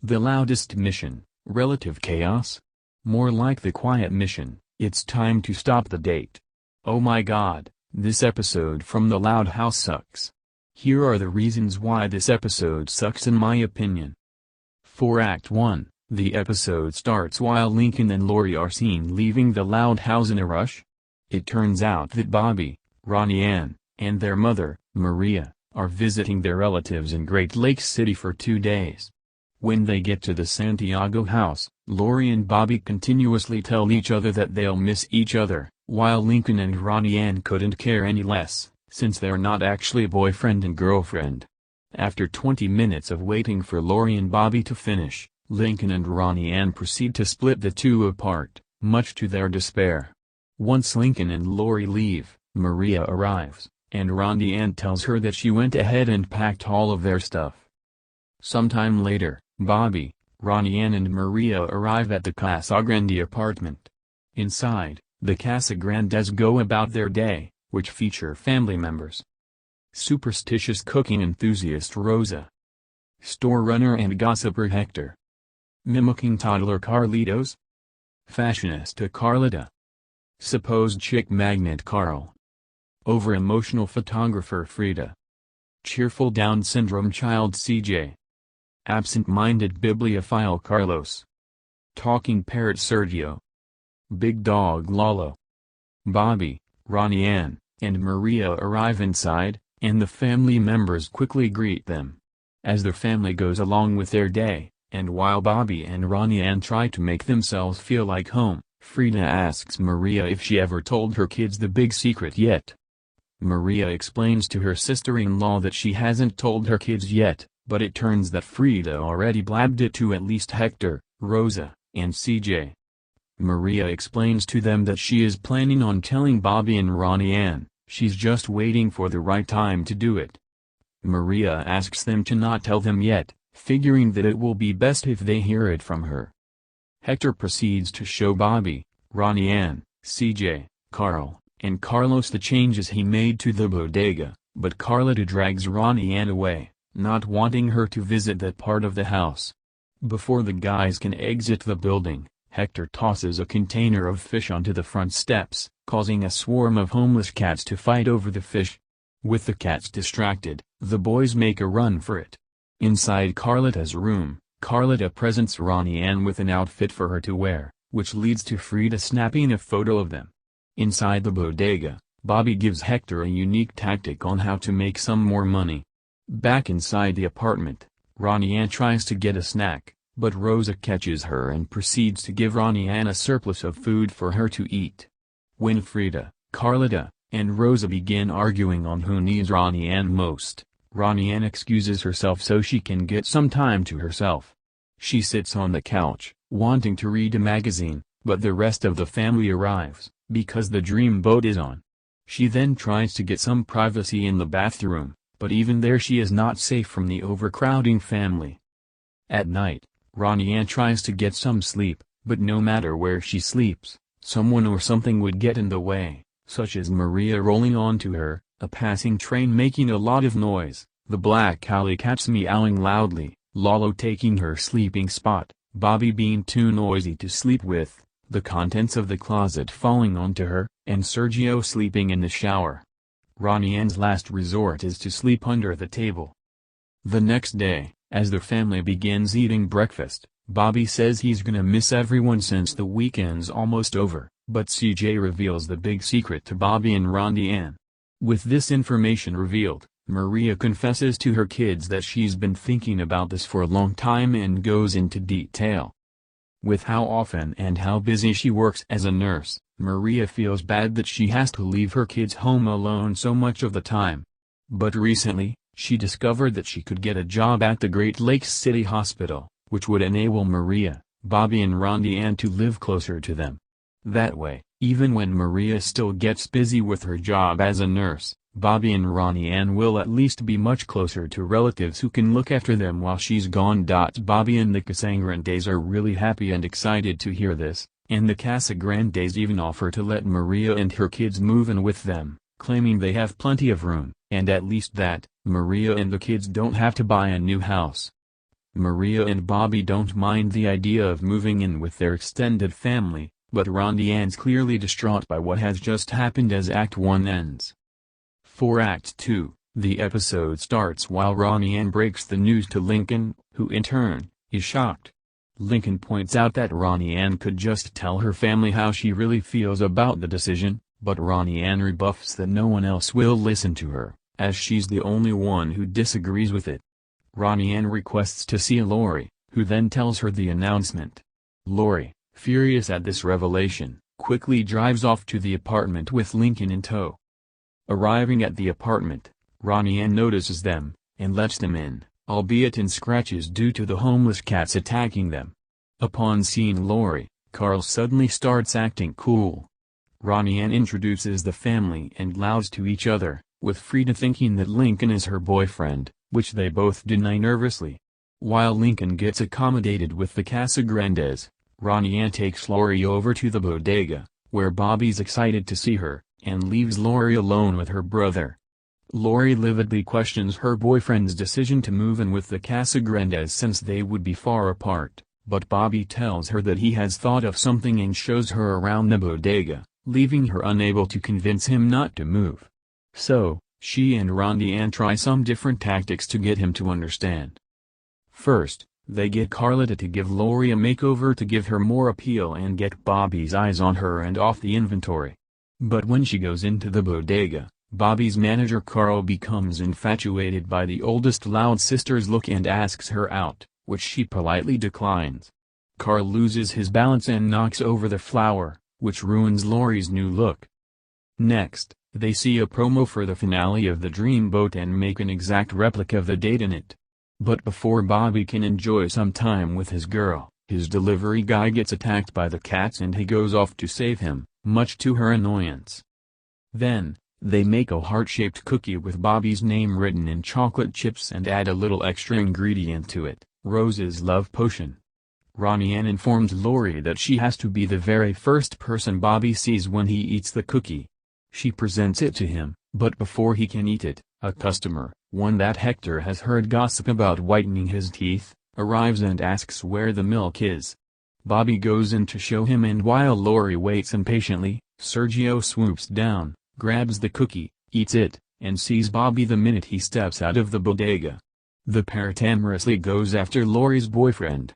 The loudest mission, relative chaos? More like the quiet mission, it's time to stop the date. Oh my god, this episode from the Loud House sucks. Here are the reasons why this episode sucks in my opinion. For Act 1, the episode starts while Lincoln and Lori are seen leaving the Loud House in a rush. It turns out that Bobby, Ronnie Ann, and their mother, Maria, are visiting their relatives in Great Lakes City for 2 days. When they get to the Santiago house, Lori and Bobby continuously tell each other that they'll miss each other, while Lincoln and Ronnie Ann couldn't care any less, since they're not actually boyfriend and girlfriend. After 20 minutes of waiting for Lori and Bobby to finish, Lincoln and Ronnie Ann proceed to split the two apart, much to their despair. Once Lincoln and Lori leave, Maria arrives, and Ronnie Ann tells her that she went ahead and packed all of their stuff. Sometime later, Bobby, Ronnie Ann and Maria arrive at the Casagrande apartment. Inside, the Casagrandes go about their day, which feature family members. Superstitious cooking enthusiast Rosa. Store runner and gossiper Hector. Mimicking toddler Carlitos. Fashionista Carlita. Supposed chick magnet Carl. Over-emotional photographer Frida. Cheerful Down syndrome child CJ. Absent-minded bibliophile Carlos. Talking parrot Sergio. Big dog Lalo. Bobby, Ronnie Ann, and Maria arrive inside, and the family members quickly greet them. As the family goes along with their day, and while Bobby and Ronnie Ann try to make themselves feel like home, Frida asks Maria if she ever told her kids the big secret yet. Maria explains to her sister-in-law that she hasn't told her kids yet, but it turns that Frida already blabbed it to at least Hector, Rosa, and CJ. Maria explains to them that she is planning on telling Bobby and Ronnie Ann, she's just waiting for the right time to do it. Maria asks them to not tell them yet, figuring that it will be best if they hear it from her. Hector proceeds to show Bobby, Ronnie Ann, CJ, Carl, and Carlos the changes he made to the bodega, but Carlita drags Ronnie Ann away, not wanting her to visit that part of the house. Before the guys can exit the building, Hector tosses a container of fish onto the front steps, causing a swarm of homeless cats to fight over the fish. With the cats distracted, the boys make a run for it. Inside Carlita's room, Carlita presents Ronnie Ann with an outfit for her to wear, which leads to Frida snapping a photo of them. Inside the bodega, Bobby gives Hector a unique tactic on how to make some more money. Back inside the apartment, Ronnie Ann tries to get a snack, but Rosa catches her and proceeds to give Ronnie Ann a surplus of food for her to eat. When Frida, Carlita, and Rosa begin arguing on who needs Ronnie Ann most, Ronnie Ann excuses herself so she can get some time to herself. She sits on the couch, wanting to read a magazine, but the rest of the family arrives, because the dreamboat is on. She then tries to get some privacy in the bathroom, but even there she is not safe from the overcrowding family. At night, Ronnie Ann tries to get some sleep, but no matter where she sleeps, someone or something would get in the way, such as Maria rolling onto her, a passing train making a lot of noise, the black alley cats meowing loudly, Lalo taking her sleeping spot, Bobby being too noisy to sleep with, the contents of the closet falling onto her, and Sergio sleeping in the shower. Ronnie Ann's last resort is to sleep under the table. The next day, as the family begins eating breakfast, Bobby says he's gonna miss everyone since the weekend's almost over, but CJ reveals the big secret to Bobby and Ronnie Ann. With this information revealed, Maria confesses to her kids that she's been thinking about this for a long time and goes into detail. With how often and how busy she works as a nurse, Maria feels bad that she has to leave her kids home alone so much of the time. But recently, she discovered that she could get a job at the Great Lakes City Hospital, which would enable Maria, Bobby and Ronnie Ann to live closer to them. That way, even when Maria still gets busy with her job as a nurse, Bobby and Ronnie Ann will at least be much closer to relatives who can look after them while she's gone. Bobby and the Casagrandes are really happy and excited to hear this, and the Casagrandes even offer to let Maria and her kids move in with them, claiming they have plenty of room, and at least that, Maria and the kids don't have to buy a new house. Maria and Bobby don't mind the idea of moving in with their extended family, but Ronnie Ann's clearly distraught by what has just happened as Act 1 ends. For Act 2, the episode starts while Ronnie Ann breaks the news to Lincoln, who in turn, is shocked. Lincoln points out that Ronnie Ann could just tell her family how she really feels about the decision, but Ronnie Ann rebuffs that no one else will listen to her, as she's the only one who disagrees with it. Ronnie Ann requests to see Lori, who then tells her the announcement. Lori, furious at this revelation, quickly drives off to the apartment with Lincoln in tow. Arriving at the apartment, Ronnie Ann notices them, and lets them in, albeit in scratches due to the homeless cats attacking them. Upon seeing Lori, Carl suddenly starts acting cool. Ronnie Ann introduces the family and Loudest to each other, with Frida thinking that Lincoln is her boyfriend, which they both deny nervously. While Lincoln gets accommodated with the Casagrandes, Ronnie Ann takes Lori over to the bodega, where Bobby's excited to see her, and leaves Lori alone with her brother. Lori lividly questions her boyfriend's decision to move in with the Casagrandes since they would be far apart, but Bobby tells her that he has thought of something and shows her around the bodega, leaving her unable to convince him not to move. So, she and Ronnie Ann try some different tactics to get him to understand. First, they get Carlotta to give Lori a makeover to give her more appeal and get Bobby's eyes on her and off the inventory. But when she goes into the bodega, Bobby's manager Carl becomes infatuated by the oldest Loud sister's look and asks her out, which she politely declines. Carl loses his balance and knocks over the flower, which ruins Lori's new look. Next, they see a promo for the finale of The Dreamboat and make an exact replica of the date in it. But before Bobby can enjoy some time with his girl, his delivery guy gets attacked by the cats and he goes off to save him, much to her annoyance. Then, they make a heart-shaped cookie with Bobby's name written in chocolate chips and add a little extra ingredient to it, Rose's love potion. Ronnie Ann informs Lori that she has to be the very first person Bobby sees when he eats the cookie. She presents it to him, but before he can eat it, a customer, one that Hector has heard gossip about whitening his teeth, arrives and asks where the milk is. Bobby goes in to show him, and while Lori waits impatiently, Sergio swoops down, grabs the cookie, eats it, and sees Bobby the minute he steps out of the bodega. The pair timorously goes after Lori's boyfriend.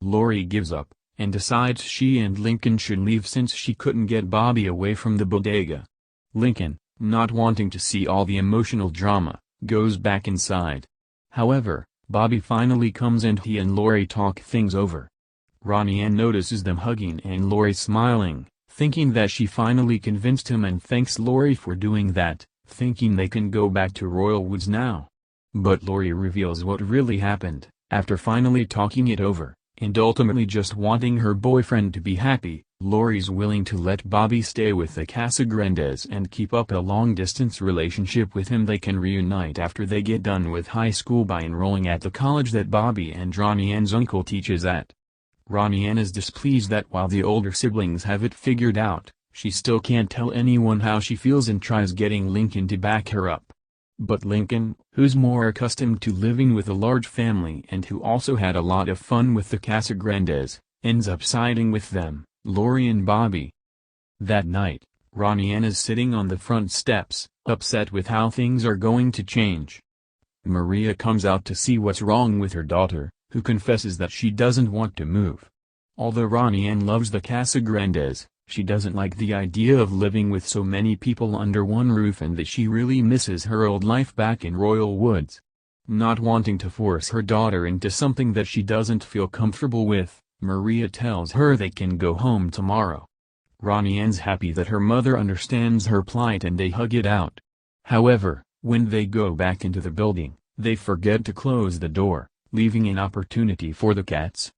Lori gives up, and decides she and Lincoln should leave since she couldn't get Bobby away from the bodega. Lincoln, not wanting to see all the emotional drama, goes back inside. However, Bobby finally comes and he and Lori talk things over. Ronnie Ann notices them hugging and Lori smiling, thinking that she finally convinced him, and thanks Lori for doing that, thinking they can go back to Royal Woods now. But Lori reveals what really happened, after finally talking it over, and ultimately just wanting her boyfriend to be happy. Lori's willing to let Bobby stay with the Casagrandes and keep up a long-distance relationship with him. They can reunite after they get done with high school by enrolling at the college that Bobby and Ronnie Ann's uncle teaches at. Ronnie Ann is displeased that while the older siblings have it figured out, she still can't tell anyone how she feels and tries getting Lincoln to back her up. But Lincoln, who's more accustomed to living with a large family and who also had a lot of fun with the Casagrandes, ends up siding with them, Lori and Bobby. That night, Ronnie Ann is sitting on the front steps, upset with how things are going to change. Maria comes out to see what's wrong with her daughter, who confesses that she doesn't want to move. Although Ronnie Ann loves the Casagrandes, she doesn't like the idea of living with so many people under one roof and that she really misses her old life back in Royal Woods. Not wanting to force her daughter into something that she doesn't feel comfortable with, Maria tells her they can go home tomorrow. Ronnie Ann's happy that her mother understands her plight and they hug it out. However, when they go back into the building, they forget to close the door, leaving an opportunity for the cats.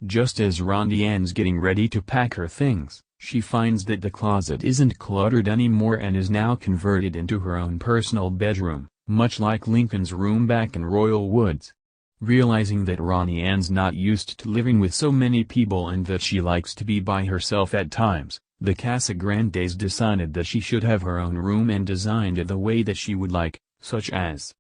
Just as Ronnie Ann's getting ready to pack her things, she finds that the closet isn't cluttered anymore and is now converted into her own personal bedroom, much like Lincoln's room back in Royal Woods. Realizing that Ronnie Ann's not used to living with so many people and that she likes to be by herself at times, the Casagrandes decided that she should have her own room and designed it the way that she would like, such as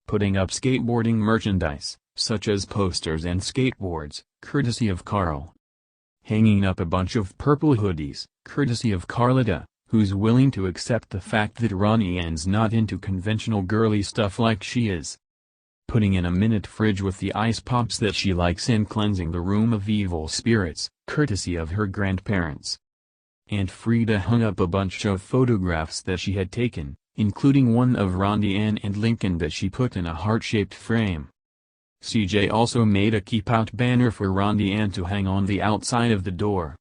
putting up skateboarding merchandise, such as posters and skateboards, courtesy of Carl. Hanging up a bunch of purple hoodies, courtesy of Carlita, who's willing to accept the fact that Ronnie Ann's not into conventional girly stuff like she is. Putting in a minute fridge with the ice pops that she likes and cleansing the room of evil spirits, courtesy of her grandparents. Aunt Frida hung up a bunch of photographs that she had taken, including one of Ronnie Ann and Lincoln that she put in a heart-shaped frame. CJ also made a keep-out banner for Ronnie Ann to hang on the outside of the door.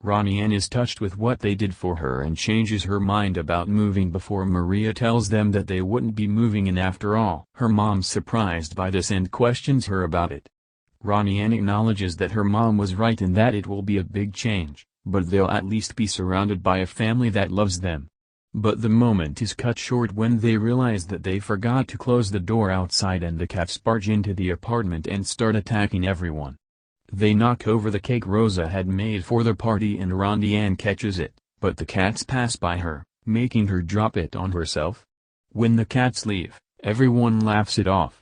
Ronnie Ann is touched with what they did for her and changes her mind about moving before Maria tells them that they wouldn't be moving in after all. Her mom's surprised by this and questions her about it. Ronnie Ann acknowledges that her mom was right and that it will be a big change, but they'll at least be surrounded by a family that loves them. But the moment is cut short when they realize that they forgot to close the door outside and the cats barge into the apartment and start attacking everyone. They knock over the cake Rosa had made for the party and Ronnie Ann catches it, but the cats pass by her, making her drop it on herself. When the cats leave, everyone laughs it off.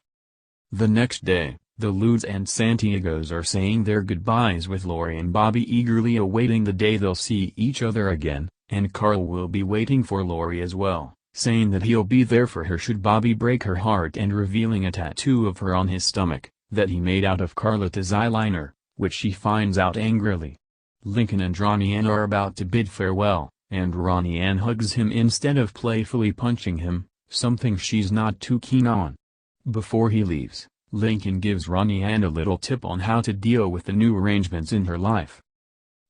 The next day, the Ludes and Santiagos are saying their goodbyes with Lori and Bobby eagerly awaiting the day they'll see each other again, and Carl will be waiting for Lori as well, saying that he'll be there for her should Bobby break her heart and revealing a tattoo of her on his stomach, that he made out of Carlotta's eyeliner, which she finds out angrily. Lincoln and Ronnie Ann are about to bid farewell, and Ronnie Ann hugs him instead of playfully punching him, something she's not too keen on. Before he leaves, Lincoln gives Ronnie Ann a little tip on how to deal with the new arrangements in her life.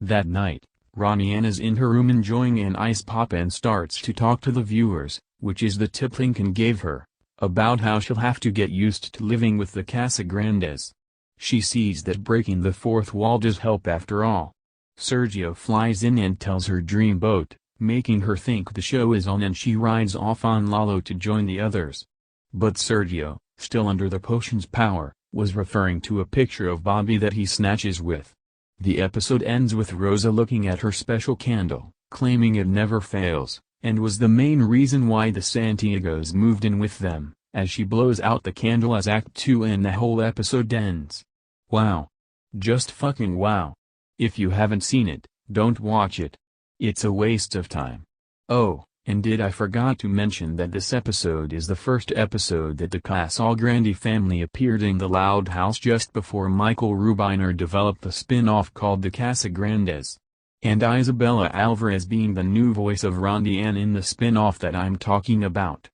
That night, Ronnie Ann is in her room enjoying an ice pop and starts to talk to the viewers, which is the tip Lincoln gave her, about how she'll have to get used to living with the Casagrandes. She sees that breaking the fourth wall does help after all. Sergio flies in and tells her dream boat, making her think the show is on and she rides off on Lalo to join the others. But Sergio, still under the potion's power, was referring to a picture of Bobby that he snatches with. The episode ends with Rosa looking at her special candle, claiming it never fails, and was the main reason why the Santiagos moved in with them, as she blows out the candle as Act 2 and the whole episode ends. Wow. Just fucking wow. If you haven't seen it, don't watch it. It's a waste of time. Oh, and I forgot to mention that this episode is the first episode that the Casagrande family appeared in the Loud House just before Michael Rubiner developed the spin-off called the Casagrandes. And Isabella Alvarez being the new voice of Ronnie Ann in the spin-off that I'm talking about.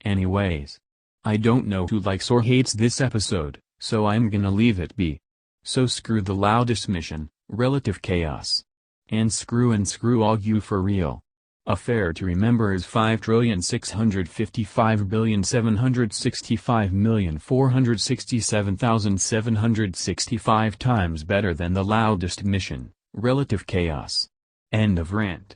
Anyways. I don't know who likes or hates this episode, so I'm gonna leave it be. So screw the Loudest mission, relative chaos. And screw all you for real. Affair to remember is 5,655,765,467,765 times better than the Loudest mission, relative chaos. End of rant.